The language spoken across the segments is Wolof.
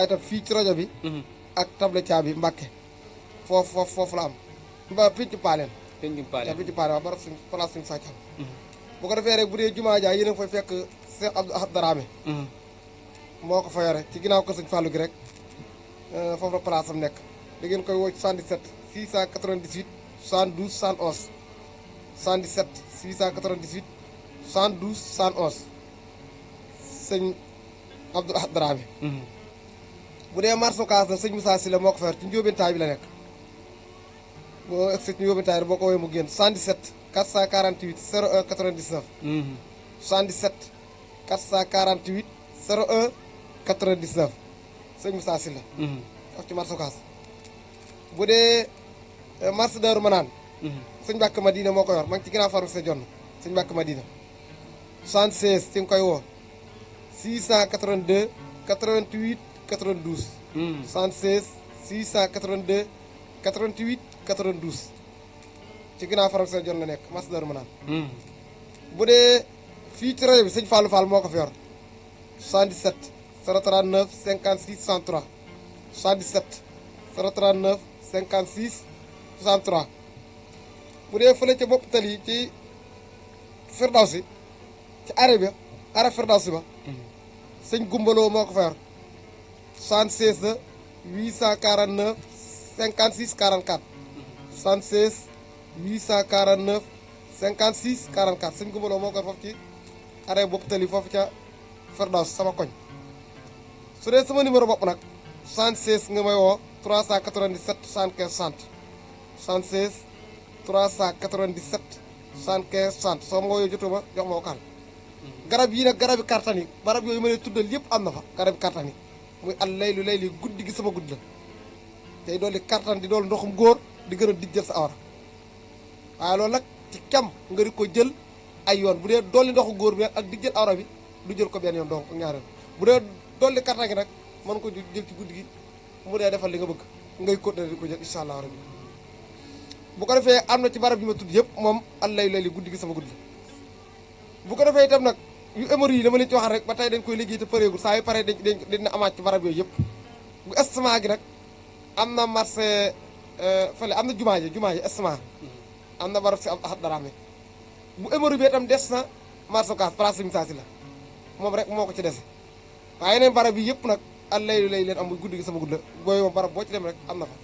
itam fii ci rajo bi ak table caabi Mbàkke foofu la am ba pinc paaleen pinc paaleen waaw barab suñ place suñu sàccam bu ko defee rek bu dee jumaa ja yéen a ngi fay fekk Cheikh Abdou Ahad Dramé moo ko fa yore ci ginnaaw kër sëñ Fallou gi rek foofu la place am nekk da ngeen koy woo 77 698 72 111 77 698 72 111 sëñ Abdou Ahad Dramé bu dee marché Ocass nag sëñ Moussa Sylla moo ko fa yor ci njóobentaay bi la nekk boo egsi ci njóobentaay boo ko woowee mu génn 77 448 01 99 77 448 01 99 sëñ Moussa Sylla foofu ci marché Ocass bu dee marché Daaru Manaan sëñ Mbàkke Madina moo ko yor ma ngi ci ginnaaw faru sa jonn sëñ Mbàkke Madina 76 ci nga koy woo 682 88 92 76 682 88 92 ci ginnaaw faru sa jonn la nekk marché Daaru Manaan bu dee fii ci rajo bi sëñ Fallou Fall moo ko fi yor 77 039 56 63 77 039 56 63 bu dee fële ca bopp tali ci Firdawsi ci arrêt Firdawsi ba sëñ Gumbaloo moo ko fa yor 76 849 56 44 76 849 56 44 sëñ Gumbaloo moo ko foofu ci arrêt bopp tali foofu ca Firdawsi sama koñ su dee sama numéro bopp nag 76 nga may woo 397 75 60 76 397 75 60 soo ma wooyee jotoo ma jox ma wokal garab yi nag garabi kartan yi barab yooyu ma lay tuddal yëpp am na fa garabi kartan yi muy al layli guddi gi sama guddi la tey doolu kartan di doolu ndoxum góor di gën a dijjal sa awra waaye loolu nag ci cam nga di ko jël ay yoon bu dee dolli ndoxu góor bi ak dijjal awra bi du jël ko benn yoon donc ñaareel bu dee dolli kartan gi nag mën ko jël ci guddi gi mu dee defal li nga bëgg ngay continuer di ko jël incha allah rabbi bu ko defee am na ci barab yi ma tudd yëpp moom al layli guddi gi sama guddi la bu ko defee itam nag yu émori yi dama leen ci wax rek ba tey dañ koy liggéey te pareegul saa yu paree dina amaat ci barab yooyu yëpp bu estomac gi nag am na marché fële am na jumaa ji estomac am na barab si am Ahad Dramé bu émori bi itam des na marché Ocass place Sëñ Moussa Sylla moom rek moo ko ci dese waaye yeneen barab yi yëpp nag al layli leen am muy guddi gi sama guddi la booy moom barab boo ci dem rek am na fa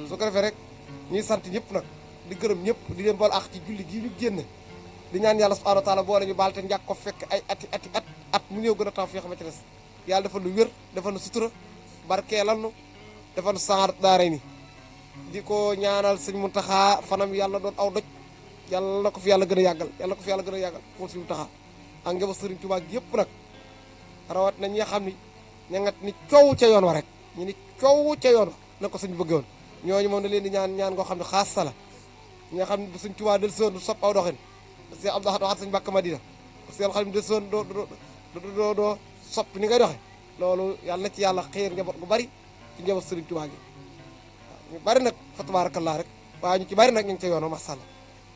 su ko defee rek ñuy sant ñëpp nag di gërëm ñëpp di leen bool ak ci julli gii ñu génne di ñaan yàlla subhanahu wa taala boole ñu baal te njàkk ko fekk ay at mu ñëw gën a taw fi xam ci des yàlla dafa nu wér dafa nu sutura barkeelal nu dafa nu saar daare ni di ko ñaanal sëñ Muntaxa fanam yàlla doon aw doj yàlla na ko fi yàlla gën a yàggal moom sëñ Muntaxa ak njaboot sëriñ Tuubaa gi yëpp nag rawat na ñi nga xam ni ña nga ni coow ca yoon wa rek ñu ni coow ca yoon wa na ko sëñ bëgge woon ñooñu moom da leen di ñaan ngoo xam ne xaas sala ñi nga xam ne bu sëñ Tuubaa del soon du sopp aw doxin Cheikh Abdou Ahad waxat sëñ Mbàkke Madina Cheikh xam ne del soon doo sopp ni ngay doxe loolu yàlla na ci yàlla xëyr njaboot gu bari ci njaboot sëriñ Tuubaa gi waaw ñu bari nag fa tabaarakallaa rek waaye ñu ci bari nag ñu ngi ca yoon wa masàlla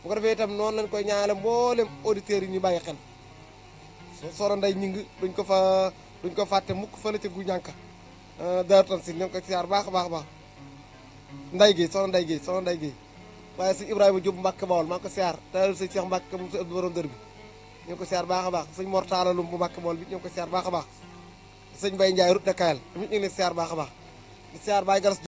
bu ko defee itam noonu lañ koy ñaanale mboolem auditeurs yi ñu bàyyi xel soro nday ñing duñ ko fàtte mukk fële ca gu ñànka daaru tan si ñoo ngi koy siyaar baax a baax nday géey soxna nday géey waaye sëñ Ibrahima Diop Mbàkke Bawol maa ngi ko siyaar taalal sëñ Cheikh Mbàkke moom sa ëpp borom dër bi ñoo ngi ko siyaar baax a baax sëñ Mor Talla Lum bu Mbàkke Bawol bi ñoo ngi ko siyaar baax a baax sëñ Mbaye Ndiaye route de Kayal tamit ñu ngi leen siyaar baax a baax di siyaar Baye Galas